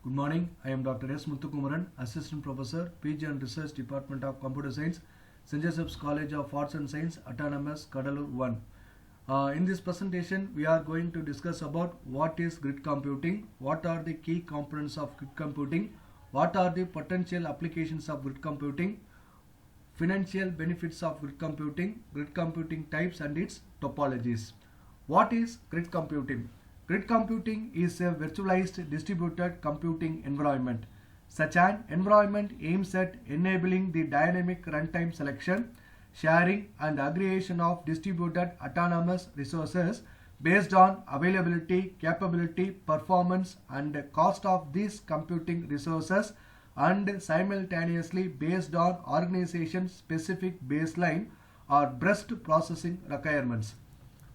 Good morning. I am Dr.S.MUTHUKUMARAN, Assistant Professor, PG and Research Department of Computer Science, St.Joseph's College of Arts and Science, Autonomous, Cuddalore 1. In this presentation, we are going to discuss about what is grid computing, what are the key components of grid computing, what are the potential applications of grid computing, financial benefits of grid computing types and its topologies. What is grid computing? Grid computing is a virtualized distributed computing environment. Such an environment aims at enabling the dynamic runtime selection, sharing and aggregation of distributed autonomous resources based on availability, capability, performance and cost of these computing resources, and simultaneously based on organization specific baseline or burst processing requirements.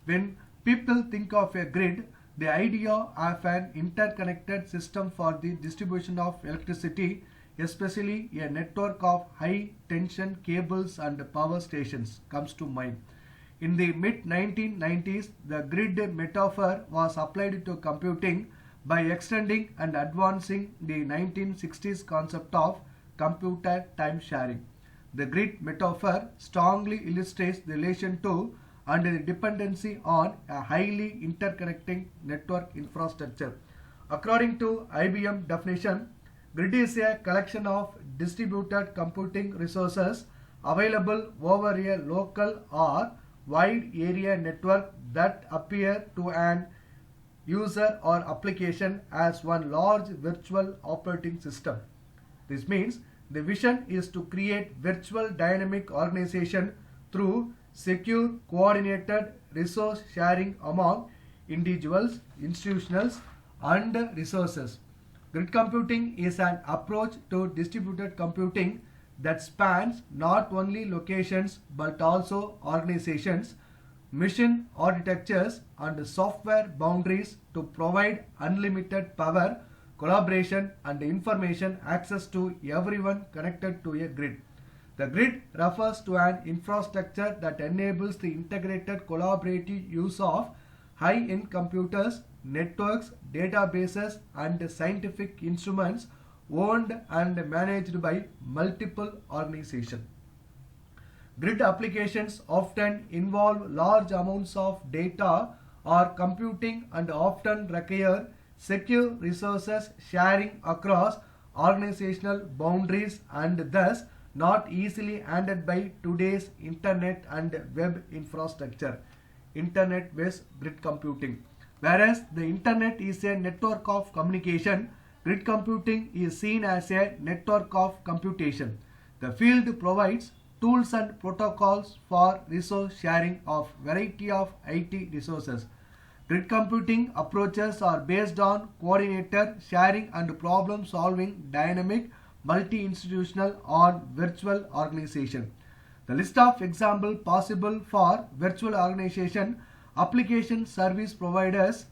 When people think of a grid, the idea of an interconnected system for the distribution of electricity, especially a network of high tension cables and power stations, comes to mind. In the mid-1990s, the grid metaphor was applied to computing by extending and advancing the 1960s concept of computer time sharing. The grid metaphor strongly illustrates the relation to and the dependency on a highly interconnecting network infrastructure. According to IBM definition, grid is a collection of distributed computing resources available over a local or wide area network that appear to an user or application as one large virtual operating system. This means the vision is to create virtual dynamic organization through secure coordinated resource sharing among individuals, institutions and resources. Grid computing is an approach to distributed computing that spans not only locations but also organizations, mission architectures and software boundaries to provide unlimited power, collaboration and information access to everyone connected to a grid. The grid refers to an infrastructure that enables the integrated collaborative use of high-end computers, networks, databases and scientific instruments owned and managed by multiple organizations. Grid applications often involve large amounts of data or computing and often require secure resources sharing across organizational boundaries and thus not easily handled by today's internet and web infrastructure. Internet-based grid computing. Whereas the internet is a network of communication, grid computing is seen as a network of computation. The field provides tools and protocols for resource sharing of variety of IT resources. Grid computing approaches are based on coordinated sharing and problem solving dynamic multi-institutional or virtual organization. The list of examples possible for virtual organization: application service providers,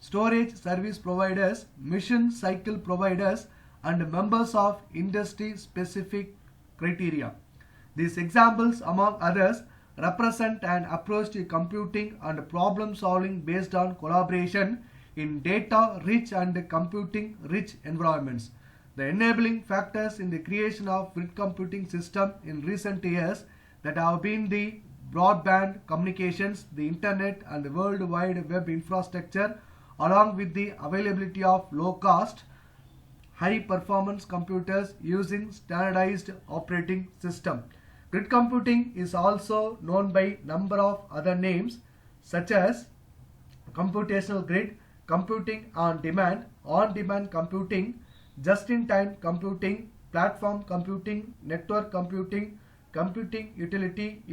storage service providers, mission cycle providers, and members of industry-specific criteria. These examples, among others, represent an approach to computing and problem solving based on collaboration in data-rich and computing-rich environments. The enabling factors in the creation of grid computing system in recent years that have been the broadband communications, the internet and the World Wide Web infrastructure, along with the availability of low-cost, high-performance computers using standardized operating system. Grid computing is also known by number of other names such as computational grid, computing on-demand computing, just-in-time computing, platform computing, network computing, computing utility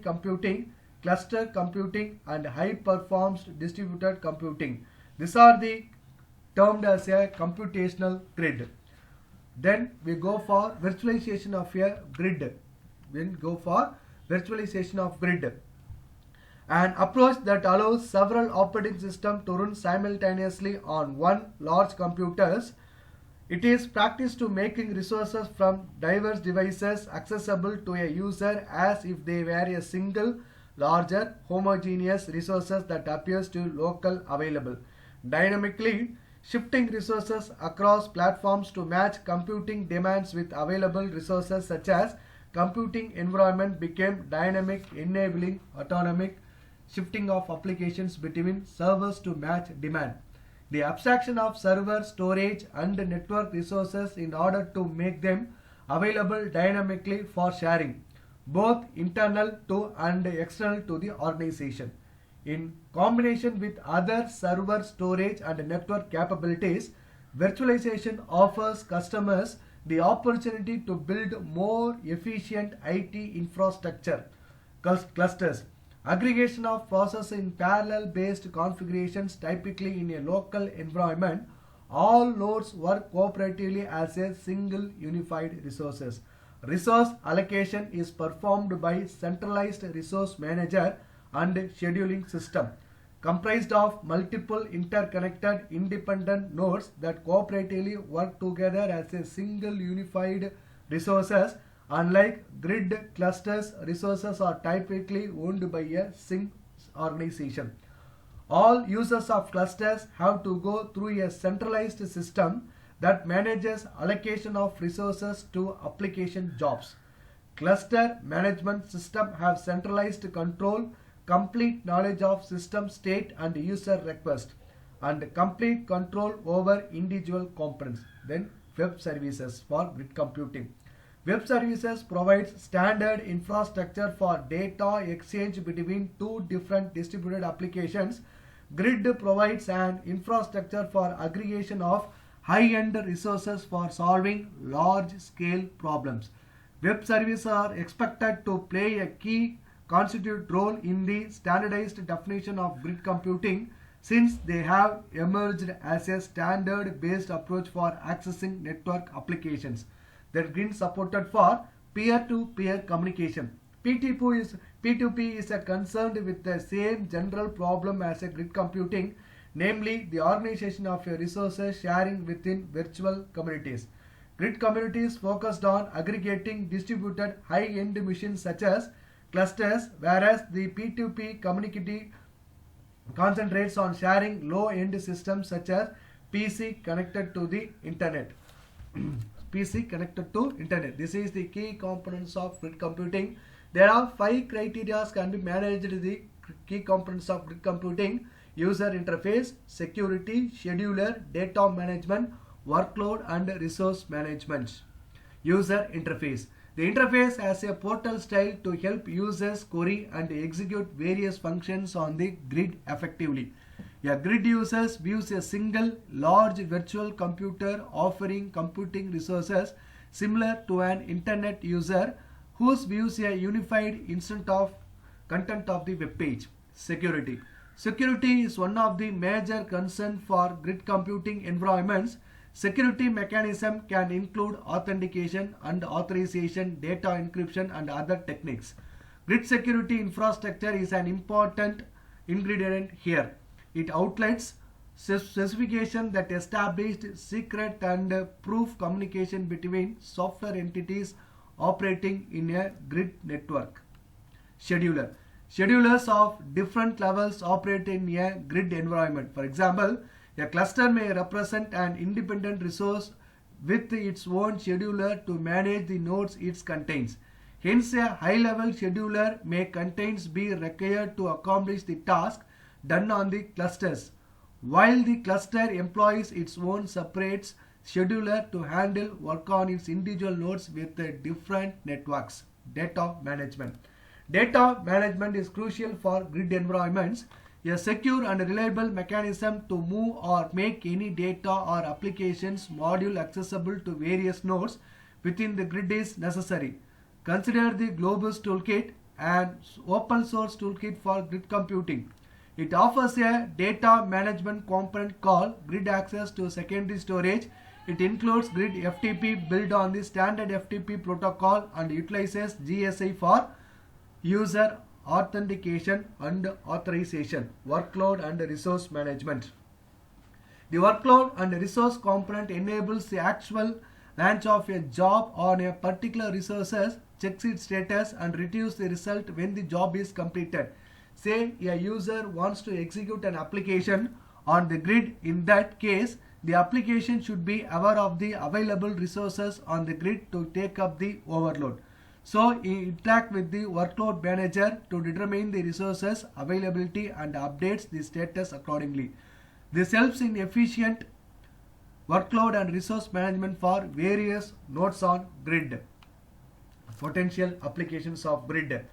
computing, cluster computing and high-performance distributed computing. These are the termed as a computational grid. Then we go for virtualization of a grid. An approach that allows several operating systems to run simultaneously on one large computers. It is practiced to making resources from diverse devices accessible to a user as if they were a single larger homogeneous resources that appears to local available. Dynamically shifting resources across platforms to match computing demands with available resources such as computing environment became dynamic, enabling autonomic shifting of applications between servers to match demand. The abstraction of server, storage and network resources in order to make them available dynamically for sharing, both internal to and external to the organization. In combination with other server, storage and network capabilities, virtualization offers customers the opportunity to build more efficient IT infrastructure clusters. Aggregation of process in parallel based configurations, typically in a local environment, all nodes work cooperatively as a single unified resources. Resource allocation is performed by centralized resource manager and scheduling system comprised of multiple interconnected independent nodes that cooperatively work together as a single unified resources. Unlike grid clusters, resources are typically owned by a single organization. All users of clusters have to go through a centralized system that manages allocation of resources to application jobs. Cluster management system have centralized control, complete knowledge of system state and user request, and complete control over individual components. Then web services for grid computing. Web services provides standard infrastructure for data exchange between two different distributed applications. Grid provides an infrastructure for aggregation of high-end resources for solving large-scale problems. Web services are expected to play a key constitute role in the standardized definition of grid computing, since they have emerged as a standard-based approach for accessing network applications that grid supported for peer-to-peer communication. P2P is concerned with the same general problem as a grid computing, namely the organization of resources sharing within virtual communities. Grid communities focused on aggregating distributed high-end machines such as clusters, whereas the P2P community concentrates on sharing low-end systems such as PC connected to the internet. PC connected to internet. This is the key components of grid computing. There are 5 criteria can be managed the key components of grid computing: user interface, security, scheduler, data management, workload and resource management. User interface. The interface has a portal style to help users query and execute various functions on the grid effectively. A grid user views a single large virtual computer offering computing resources similar to an internet user whose views a unified instant of content of the web page. Security. Security is one of the major concerns for grid computing environments. Security mechanism can include authentication and authorization, data encryption and other techniques. Grid security infrastructure is an important ingredient here. It outlines specifications that established secret and proof communication between software entities operating in a grid network. Scheduler. Schedulers of different levels operate in a grid environment. For example, a cluster may represent an independent resource with its own scheduler to manage the nodes it contains. Hence, a high-level scheduler may contains be required to accomplish the task done on the clusters, while the cluster employs its own separate scheduler to handle work on its individual nodes with different networks. Data management. Data management is crucial for grid environments. A secure and reliable mechanism to move or make any data or applications module accessible to various nodes within the grid is necessary. Consider the Globus toolkit, an open source toolkit for grid computing. It offers a data management component called Grid Access to Secondary Storage. It includes Grid FTP built on the standard FTP protocol and utilizes GSI for user authentication and authorization. Workload and resource management. The workload and resource component enables the actual launch of a job on a particular resources, checks its status and retrieves the result when the job is completed. Say a user wants to execute an application on the grid. In that case, the application should be aware of the available resources on the grid to take up the overload. So interact with the workload manager to determine the resources availability and updates the status accordingly. This helps in efficient workload and resource management for various nodes on grid. Potential applications of grid.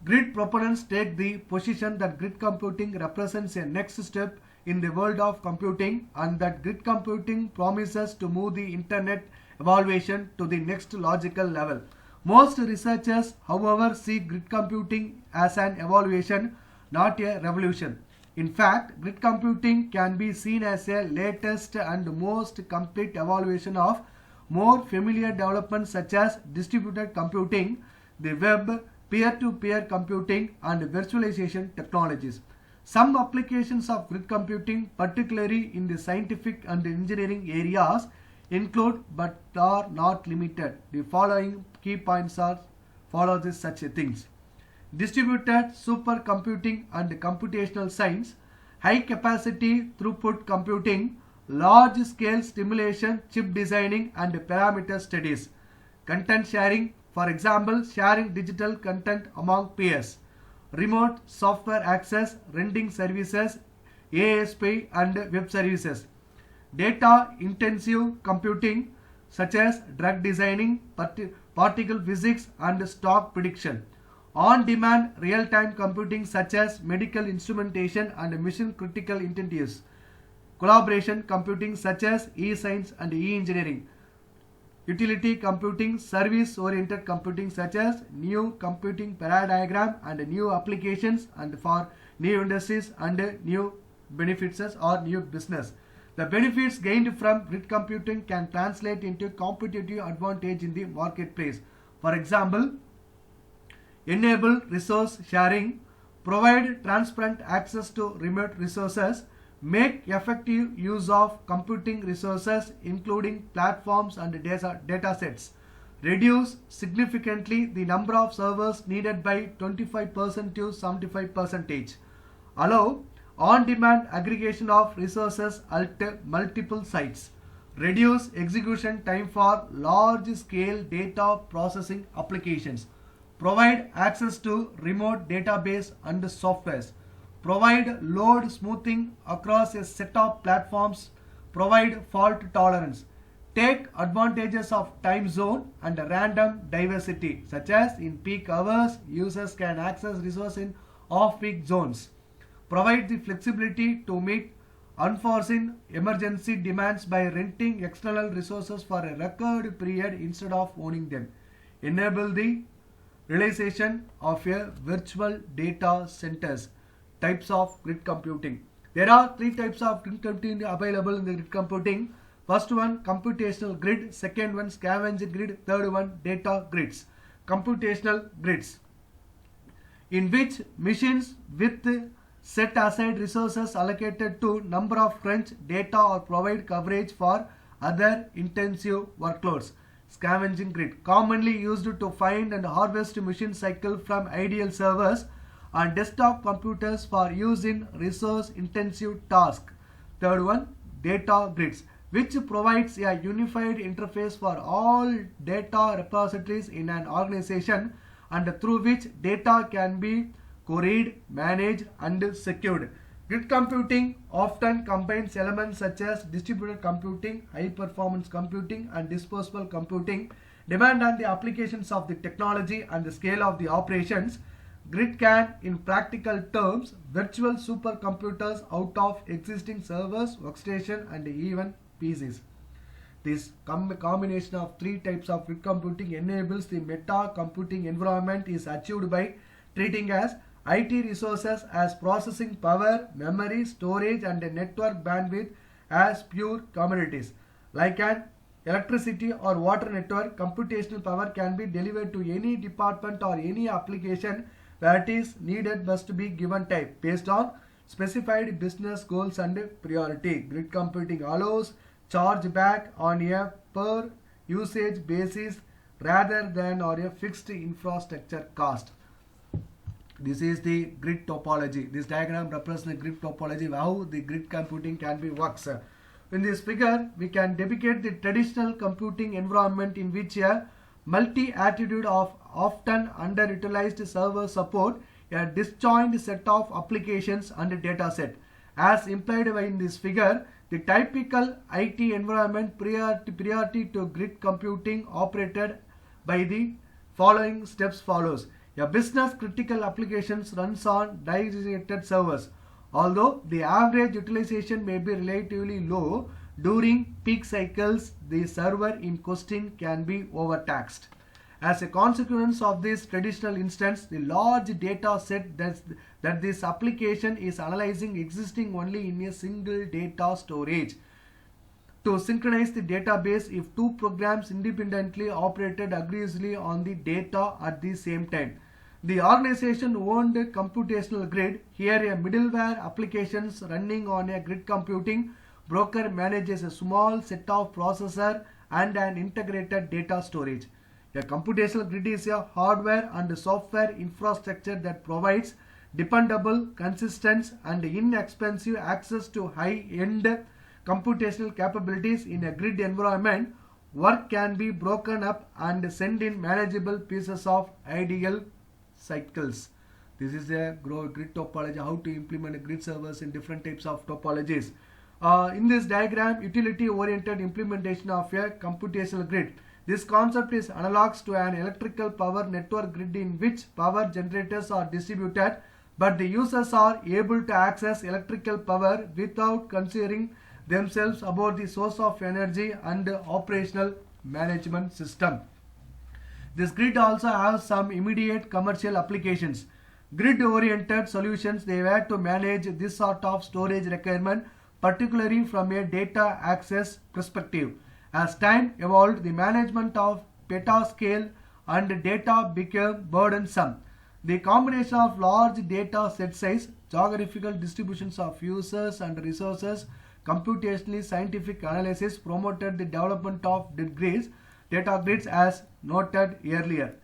Grid proponents take the position that grid computing represents a next step in the world of computing, and that grid computing promises to move the internet evaluation to the next logical level. Most researchers, however, see grid computing as an evaluation, not a revolution. In fact, grid computing can be seen as a latest and most complete evaluation of more familiar developments such as distributed computing, the web, peer-to-peer computing, and virtualization technologies. Some applications of grid computing, particularly in the scientific and engineering areas, include but are not limited. The following key points are such things: distributed supercomputing and computational science, high capacity throughput computing, large scale stimulation, chip designing and parameter studies, content sharing, for example sharing digital content among peers, remote software access, rendering services, ASP and web services, data intensive computing such as drug designing, particle physics and stock prediction, on-demand real-time computing such as medical instrumentation and mission critical entities, collaboration computing such as e-science and e-engineering, utility computing, service-oriented computing such as new computing paradigm and new applications and for new industries and new benefits or new business. The benefits gained from grid computing can translate into competitive advantage in the marketplace. For example, enable resource sharing, provide transparent access to remote resources, make effective use of computing resources including platforms and data sets, reduce significantly the number of servers needed by 25% to 75%, allow on-demand aggregation of resources at multiple sites, reduce execution time for large-scale data processing applications, provide access to remote database and softwares, provide load smoothing across a set of platforms, provide fault tolerance, take advantages of time zone and random diversity, such as in peak hours users can access resources in off-peak zones, provide the flexibility to meet unforeseen emergency demands by renting external resources for a record period instead of owning them, enable the realization of a virtual data centers. Types of grid computing. There are three types of grid computing available in the grid computing. First one, computational grid. Second one, scavenger grid. Third one, data grids. Computational grids, in which machines with set aside resources allocated to number of crunch data or provide coverage for other intensive workloads. Scavenging grid, commonly used to find and harvest machine cycle from ideal servers on desktop computers for use in resource intensive tasks. Third one, data grids, which provides a unified interface for all data repositories in an organization and through which data can be queried, managed and secured. Grid computing often combines elements such as distributed computing, high performance computing and disposable computing. Demand on the applications of the technology and the scale of the operations, grid can, in practical terms, virtual supercomputers out of existing servers, workstation and even PCs. This combination of three types of grid computing enables the meta computing environment is achieved by treating as IT resources as processing power, memory, storage and network bandwidth as pure commodities. Like an electricity or water network, computational power can be delivered to any department or any application that is needed must be given time based on specified business goals and priority. Grid computing allows charge back on a per usage basis rather than on a fixed infrastructure cost. This is the grid topology. This diagram represents the grid topology, how the grid computing can be works. In this figure, we can depict the traditional computing environment in which a multi-attitude of often underutilized server support a disjoint set of applications and data set. As implied in this figure, the typical IT environment priority to grid computing operated by the following steps follows. A business critical applications runs on designated servers. Although the average utilization may be relatively low, during peak cycles, the server in question can be overtaxed. As a consequence of this traditional instance, the large data set that this application is analyzing existing only in a single data storage. To synchronize the database if two programs independently operated aggressively on the data at the same time. The organization owned a computational grid. Here a middleware applications running on a grid computing broker manages a small set of processor and an integrated data storage. A computational grid is a hardware and software infrastructure that provides dependable, consistent and inexpensive access to high-end computational capabilities in a grid environment. Work can be broken up and sent in manageable pieces of ideal cycles. This is a grid topology, how to implement grid servers in different types of topologies. In this diagram, utility-oriented implementation of a computational grid. This concept is analogous to an electrical power network grid in which power generators are distributed, but the users are able to access electrical power without considering themselves about the source of energy and operational management system. This grid also has some immediate commercial applications. Grid-oriented solutions, they were to manage this sort of storage requirement, particularly from a data access perspective. As time evolved, the management of petascale and data became burdensome. The combination of large data set size, geographical distributions of users and resources, computationally scientific analysis promoted the development of data grids as noted earlier.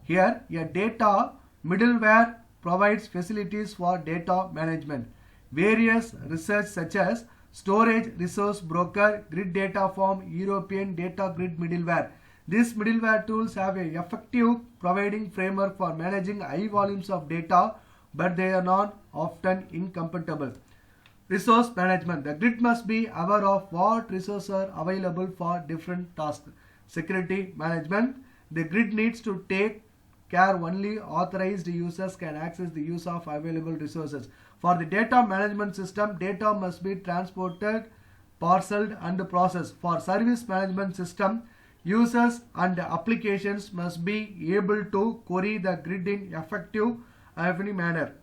Here, a data middleware provides facilities for data management. Various research such as storage resource broker, grid data form, European data grid middleware. These middleware tools have an effective providing framework for managing high volumes of data, but they are not often incompatible. Resource management. The grid must be aware of what resources are available for different tasks. Security management. The grid needs to take care only authorized users can access the use of available resources. For the data management system, data must be transported, parceled and processed. For service management system, users and applications must be able to query the grid in effective manner.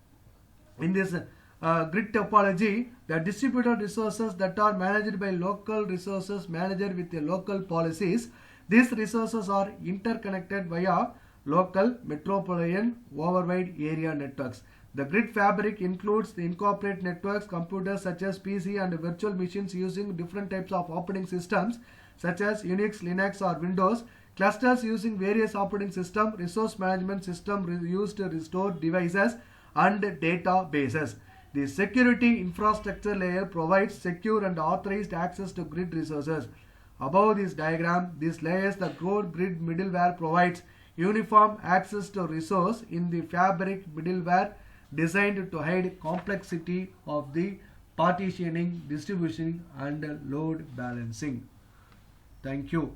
In this grid topology, the distributed resources that are managed by local resources manager with the local policies. These resources are interconnected via local metropolitan overwide area networks. The grid fabric includes the incorporate networks, computers such as PC and virtual machines using different types of operating systems such as Unix, Linux or Windows, clusters using various operating systems, resource management system used to restore devices and databases. The security infrastructure layer provides secure and authorized access to grid resources. Above this diagram, these layers, the core grid middleware provides uniform access to resource in the fabric middleware designed to hide complexity of the partitioning, distribution and load balancing. Thank you.